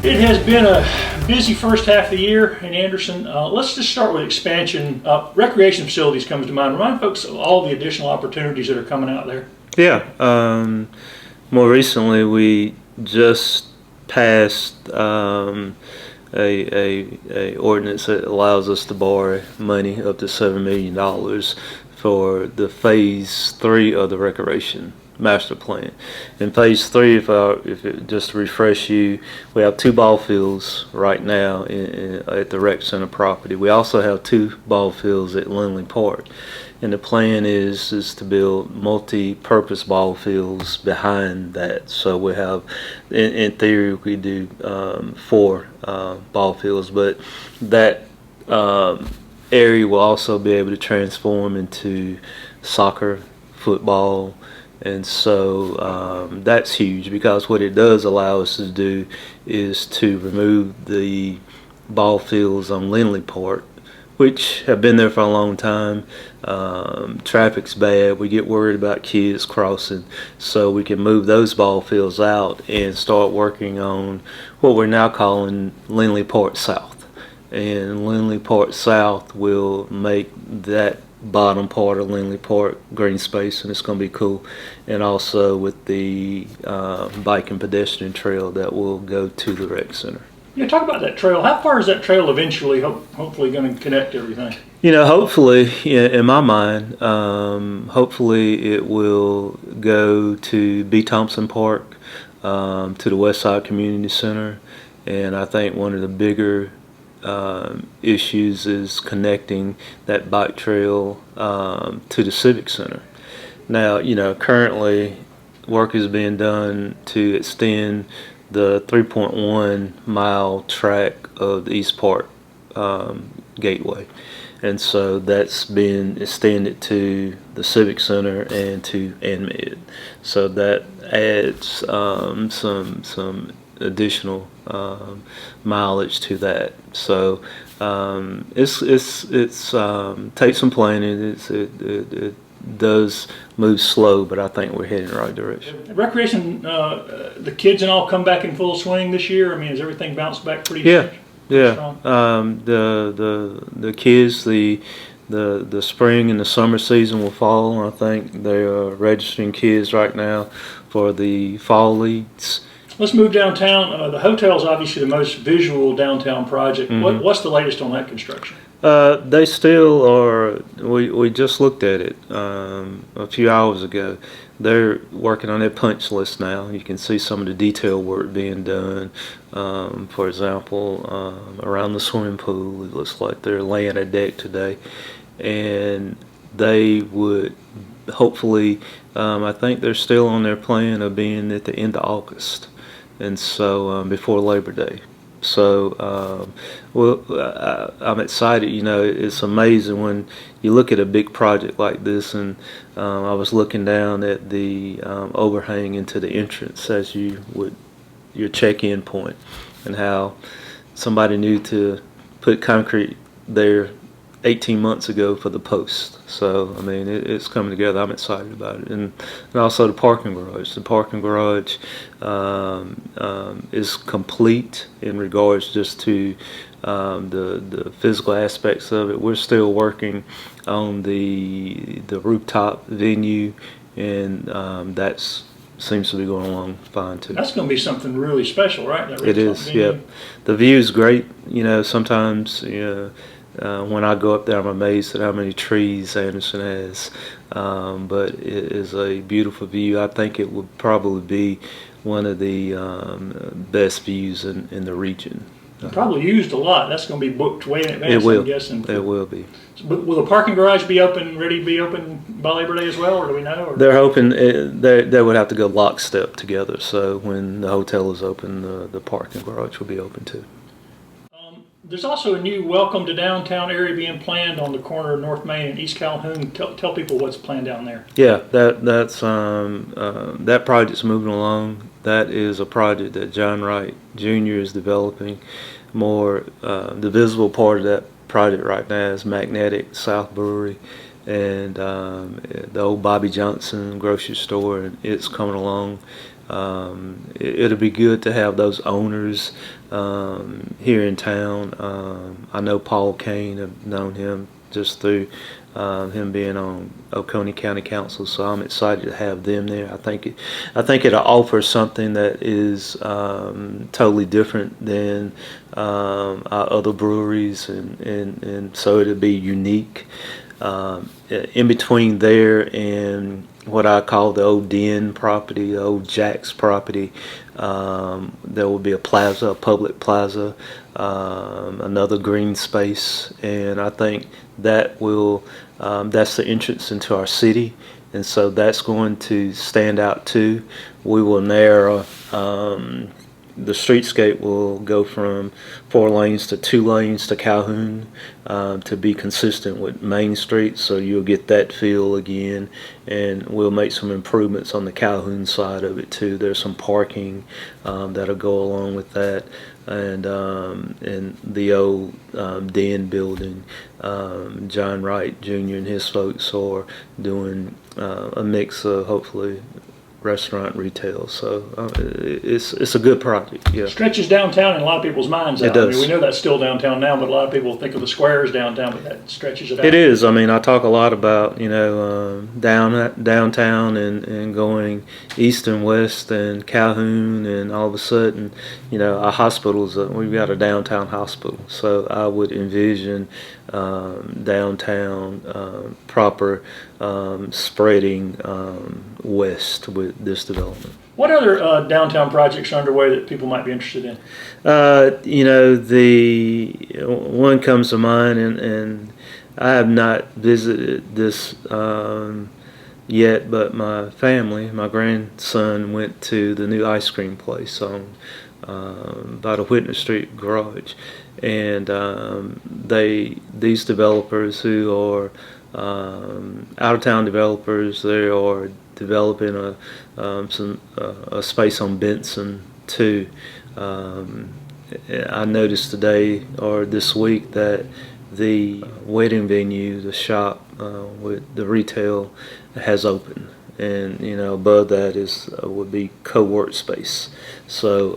It has been a busy first half of the year in Anderson. Let's just start with expansion. Recreation facilities comes to mind. Remind folks of all the additional opportunities that are coming out there. Yeah. More recently, we just passed a ordinance that allows us to borrow money up to $7 million for the phase 3 of the recreation master plan. In phase 3, just to refresh you, we have 2 ball fields right now at the rec center property. We also have 2 ball fields at Lindley Park, and the plan is to build multi-purpose ball fields behind that. So we have, in theory, we do 4 ball fields, but that area will also be able to transform into soccer, football. And so that's huge, because what it does allow us to do is to remove the ball fields on Lindley Park, which have been there for a long time. Traffic's bad. We get worried about kids crossing, so we can move those ball fields out and start working on what we're now calling Lindley Park South. And Lindley Park South will make that bottom part of Lindley Park green space, and it's going to be cool. And also with the bike and pedestrian trail that will go to the rec center. Yeah, talk about that trail. How far is that trail eventually hopefully going to connect everything? You know, hopefully, in my mind, hopefully it will go to B. Thompson Park, to the West Side Community Center. And I think one of the bigger issues is connecting that bike trail to the Civic Center. Now, you know, currently work is being done to extend the 3.1 mile track of the East Park Gateway, and so that's been extended to the Civic Center and to ANMED. So that adds some additional mileage to that. So it's takes some planning. It does move slow, but I think we're heading in the right direction. Recreation, the kids and all come back in full swing this year. I mean, has everything bounced back pretty Yeah. strong? The kids, the spring and the summer season will follow. I think they are registering kids right now for the fall leagues. Let's move downtown. The hotel's obviously the most visual downtown project. Mm-hmm. What's the latest on that construction? They still are. We just looked at it a few hours ago. They're working on their punch list now. You can see some of the detail work being done. For example, around the swimming pool, it looks like they're laying a deck today, and they would hopefully. I think they're still on their plan of being at the end of August, and so before Labor Day. So I'm excited. You know, it's amazing when you look at a big project like this, and I was looking down at the overhang into the entrance as you would your check-in point, and how somebody knew to put concrete there 18 months ago for the post. So I mean, it's coming together. I'm excited about it, and also the parking garage. The parking garage is complete in regards just to the physical aspects of it. We're still working on the rooftop venue, and that's seems to be going along fine too. That's going to be something really special, right? That It is. venue. Yeah, the view is great. You know, sometimes when I go up there, I'm amazed at how many trees Anderson has. But it is a beautiful view. I think it would probably be one of the best views in the region. Probably used a lot. That's going to be booked way in advance, It will. I'm guessing. It will be. Will the parking garage be open, ready to be open by Labor Day as well, or do we know? Or? They're hoping they would have to go lockstep together. So when the hotel is open, the parking garage will be open too. There's also a new Welcome to Downtown area being planned on the corner of North Main and East Calhoun. Tell people what's planned down there. Yeah, that project's moving along. That is a project that John Wright Jr. is developing. More the visible part of that project right now is Magnetic South Brewery and the old Bobby Johnson grocery store, and it's coming along. It'll be good to have those owners here in town. I know Paul Kane. I've known him just through him being on Oconee County Council, so I'm excited to have them there. I think it'll offer something that is totally different than our other breweries, and so it'll be unique. In between there and what I call the old Den property, the old Jack's property, there will be a plaza, a public plaza, another green space, and I think that will that's the entrance into our city, and so that's going to stand out too. We will narrow. The streetscape will go from 4 lanes to 2 lanes to Calhoun to be consistent with Main Street, so you'll get that feel again, and we'll make some improvements on the Calhoun side of it too. There's some parking that'll go along with that, and the old Den building. John Wright Jr. and his folks are doing a mix of hopefully restaurant retail, so it's a good project. Yeah, Stretches downtown in a lot of people's minds. It does. I mean, we know that's still downtown now, but a lot of people think of the square as downtown, but that stretches it out. it is. I mean, I talk a lot about downtown and going east and west and Calhoun, and all of a sudden, our hospitals. We've got a downtown hospital, so I would envision downtown proper spreading west with this development. What other downtown projects are underway that people might be interested in? The one comes to mind, and I have not visited this yet, but my family, my grandson went to the new ice cream place on by the Whitney Street garage, and these developers who are out-of-town developers, they are developing a space on Benson too. I noticed today or this week that the wedding venue, the shop with the retail, has opened, and above that would be co-work space. So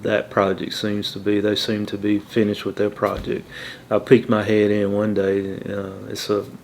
that project they seem to be finished with their project. I peeked my head in one day.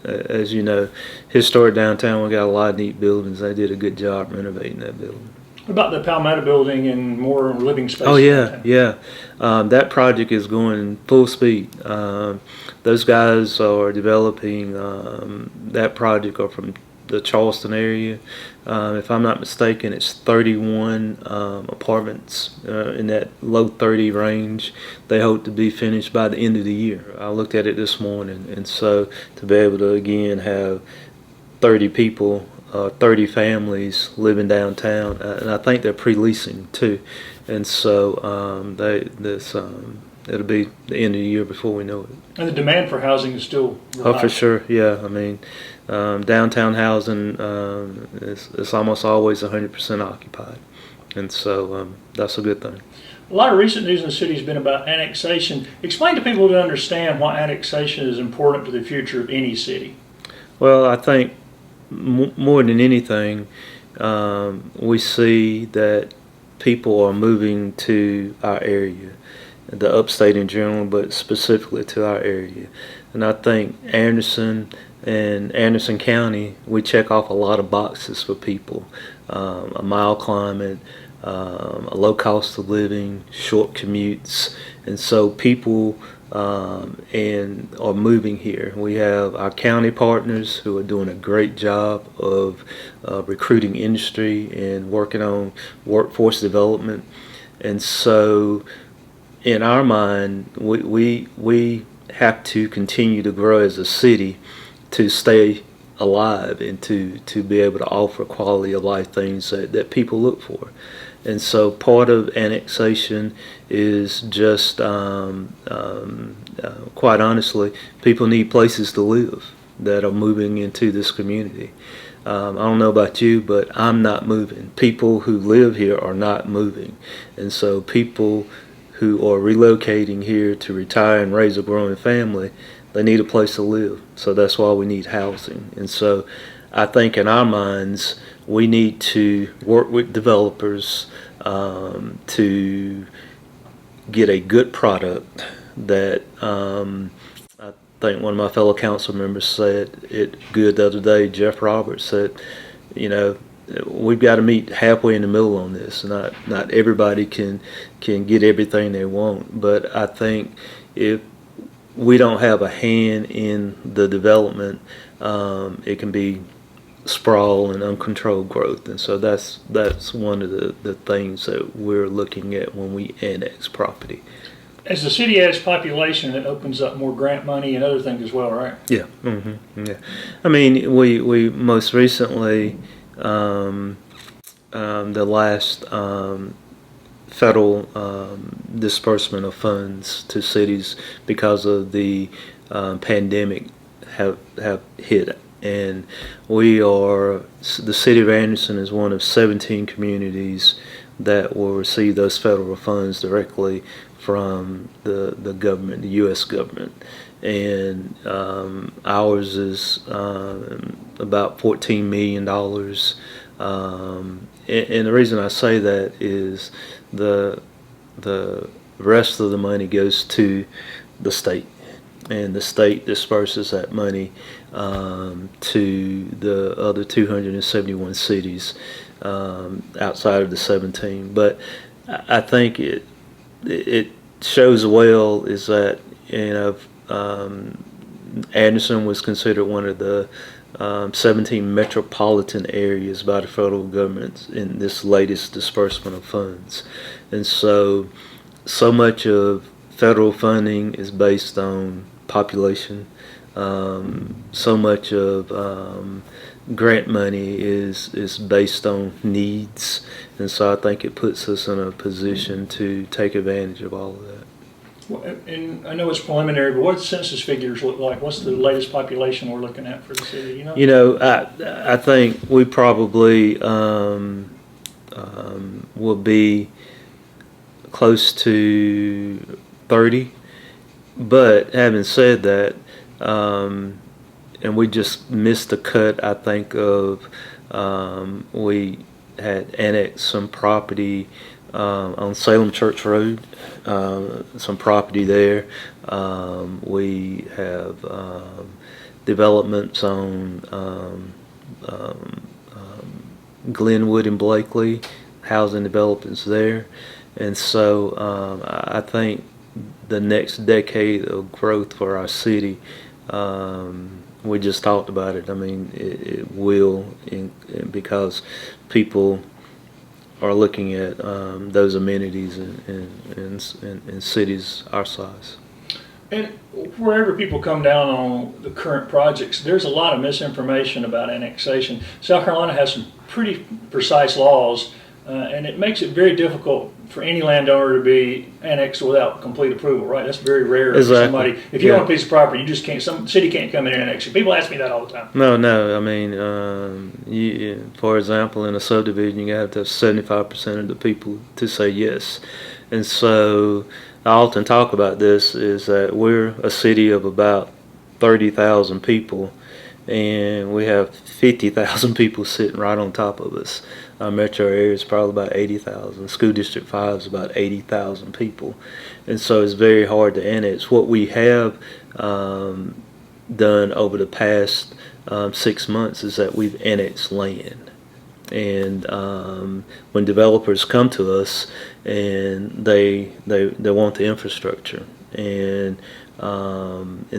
As you know, historic downtown. We got a lot of neat buildings. They did a good job renovating that building. What about the Palmetto building and more living space? Oh yeah, yeah. That project is going full speed. Those guys are developing that project are from the Charleston area. If I'm not mistaken, it's 31 apartments in that low 30 range. They hope to be finished by the end of the year. I looked at it this morning, and so to be able to again have 30 people, 30 families living downtown, and I think they're pre-leasing too, and so it'll be the end of the year before we know it. And the demand for housing is still Oh, high. for sure, yeah. I mean, downtown housing is almost always 100% occupied, and so that's a good thing. A lot of recent news in the city has been about annexation. Explain to people to understand why annexation is important to the future of any city. Well, I think more than anything, we see that people are moving to our area, the upstate in general, but specifically to our area. And I think Anderson and Anderson County, we check off a lot of boxes for people. A mild climate, a low cost of living, short commutes, and so people and are moving here. We have our county partners who are doing a great job of recruiting industry and working on workforce development, and so in our mind, we have to continue to grow as a city to stay alive and to be able to offer quality of life things that people look for. And so part of annexation is just, quite honestly, people need places to live that are moving into this community. I don't know about you, but I'm not moving. People who live here are not moving. And so people who are relocating here to retire and raise a growing family, they need a place to live. So that's why we need housing. And so I think in our minds, we need to work with developers to get a good product that I think one of my fellow council members said it good the other day. Jeff Roberts said, you know, we've got to meet halfway in the middle on this. Not everybody can get everything they want, but I think if we don't have a hand in the development, it can be sprawl and uncontrolled growth. And so that's one of the things that we're looking at when we annex property. As the city adds population, it opens up more grant money and other things as well, right? Yeah. Yeah. I mean, we most recently, the last federal disbursement of funds to cities because of the pandemic have hit, and the city of Anderson is one of 17 communities that will receive those federal funds directly from the government, the U.S. government. And ours is about $14 million. And the reason I say that is the rest of the money goes to the state, and the state disperses that money to the other 271 cities outside of the 17. But I think it shows well is that, you know, Anderson was considered one of the 17 metropolitan areas by the federal government in this latest disbursement of funds. And so much of federal funding is based on population. So much of grant money is based on needs. And so I think it puts us in a position to take advantage of all of that. Well, and I know it's preliminary, but what do census figures look like? What's the latest population we're looking at for the city? You know, I think we probably will be close to 30. But having said that, and we just missed the cut, I think, of we had annexed some property on Salem Church Road, some property there. We have developments on Glenwood and Blakely, housing developments there. And so I think the next decade of growth for our city, we just talked about it. I mean, it will, because people are looking at those amenities in cities our size. And wherever people come down on the current projects, there's a lot of misinformation about annexation. South Carolina has some pretty precise laws, and it makes it very difficult for any landowner to be annexed without complete approval, right? That's very rare. Exactly. For somebody, if you own a piece of property, you just can't, some city can't come in and annex you. People ask me that all the time. No, I mean, for example, in a subdivision, you have to have 75% of the people to say yes. And so I often talk about this, is that we're a city of about 30,000 people, and we have 50,000 people sitting right on top of us. Our metro area is probably about 80,000. School District 5 is about 80,000 people. And so it's very hard to annex. What we have done over the past 6 months is that we've annexed land. And when developers come to us and they want the infrastructure, and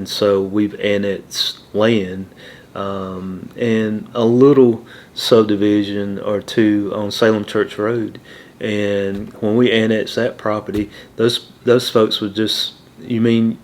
so we've annexed land, and a little subdivision or two on Salem Church Road. And when we annexed that property, those folks would just, you mean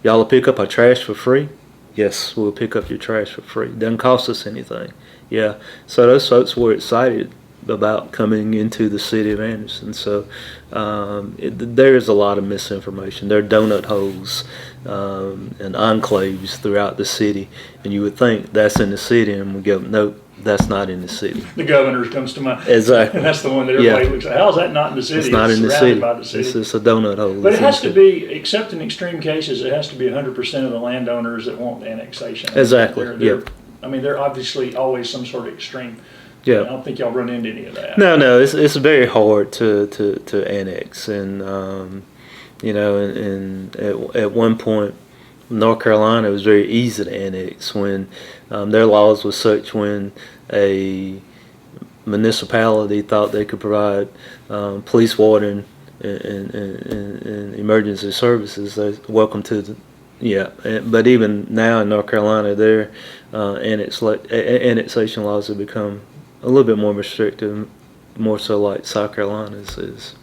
y'all will pick up our trash for free? Yes, we'll pick up your trash for free. Doesn't cost us anything. Yeah, so those folks were excited about coming into the city of Anderson. So there is a lot of misinformation. There are donut holes and enclaves throughout the city, and you would think that's in the city, and we go, nope, that's not in the city. The governor's comes to mind. Exactly. And that's the one that everybody looks at. How's that not in the city? It's not in the surrounded city. By the city. It's just a donut hole. But it has to be, except in extreme cases, it has to be 100% of the landowners that want the annexation. Exactly. They're I mean, there are obviously always some sort of extreme. Yeah. I don't think y'all run into any of that. No, it's very hard to annex, and and at one point, North Carolina, it was very easy to annex when their laws were such when a municipality thought they could provide police, water, and emergency services. They welcome to the but even now in North Carolina, their annexation laws have become a little bit more restrictive, more so like South Carolina's is.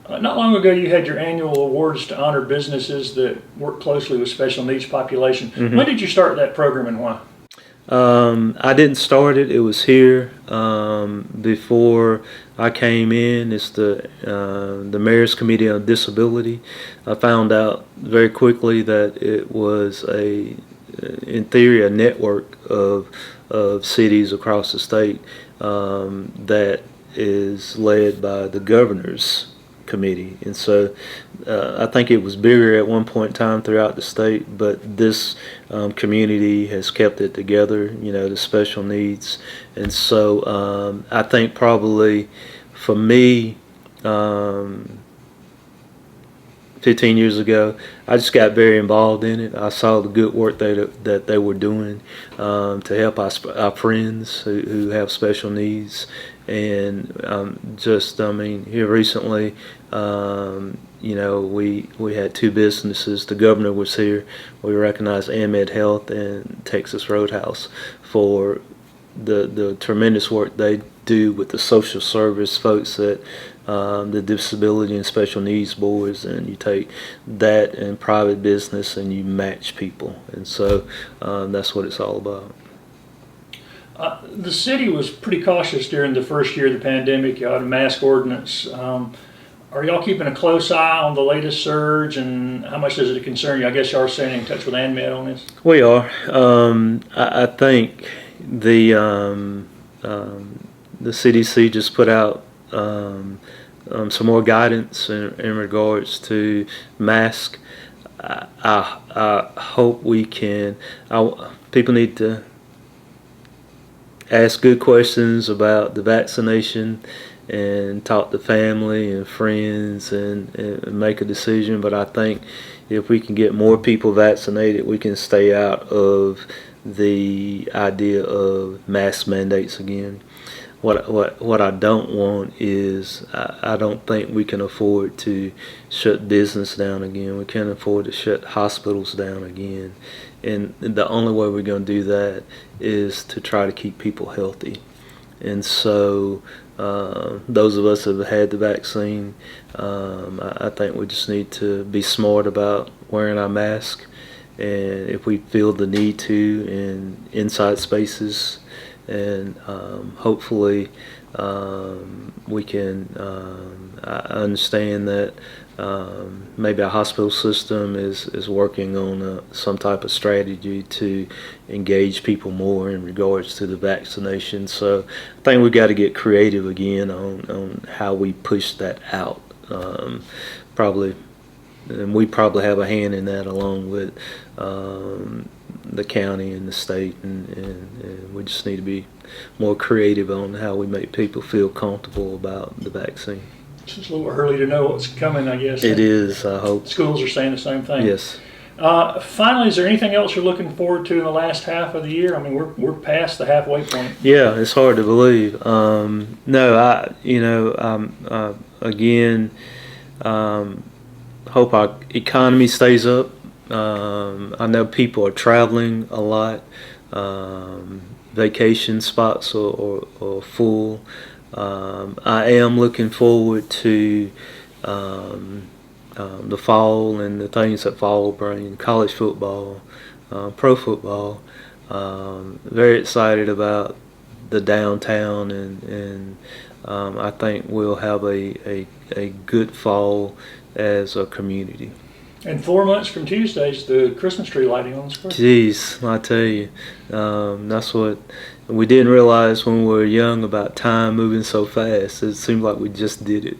Not long ago, you had your annual awards to honor businesses that work closely with special needs population. Mm-hmm. When did you start that program and why? I didn't start it. It was here before I came in. It's the Mayor's Committee on Disability. I found out very quickly that it was in theory, a network of cities across the state that is led by the governor's committee, and so I think it was bigger at one point in time throughout the state, but this community has kept it together, the special needs. And so I think probably for me 15 years ago, I just got very involved in it. I saw the good work that they were doing to help our friends who have special needs. And here recently, we had two businesses. The governor was here. We recognized AMED Health and Texas Roadhouse for the tremendous work they do with the social service folks at the disability and special needs boards, and you take that and private business and you match people, and so that's what it's all about. The city was pretty cautious during the first year of the pandemic. You had a mask ordinance. Are y'all keeping a close eye on the latest surge, and how much does it concern you? I guess y'all are staying in touch with ANMED on this. We are. I think the CDC just put out some more guidance in regards to mask. I hope we can. People need to ask good questions about the vaccination and talk to family and friends and make a decision. But I think if we can get more people vaccinated, we can stay out of the idea of mask mandates again. What I don't want is I don't think we can afford to shut business down again. We can't afford to shut hospitals down again. And the only way we're going to do that is to try to keep people healthy. And so those of us that have had the vaccine, I think we just need to be smart about wearing our mask. And if we feel the need to in inside spaces, and hopefully we can I understand that maybe our hospital system is working on some type of strategy to engage people more in regards to the vaccination. So I think we've got to get creative again on how we push that out. And we probably have a hand in that along with the county and the state, and we just need to be more creative on how we make people feel comfortable about the vaccine. It's just a little early to know what's coming, I guess. It is, I hope. Schools are saying the same thing. Yes. Finally, is there anything else you're looking forward to in the last half of the year? I mean, we're past the halfway point. Yeah, it's hard to believe. Hope our economy stays up. I know people are traveling a lot. Vacation spots are full. I am looking forward to the fall and the things that fall will bring. College football, pro football. Very excited about the downtown, and I think we'll have a good fall as a community. And 4 months from Tuesday's the Christmas tree lighting on the square. Jeez, I tell you, that's what we didn't realize when we were young about time moving so fast. It seemed like we just did it.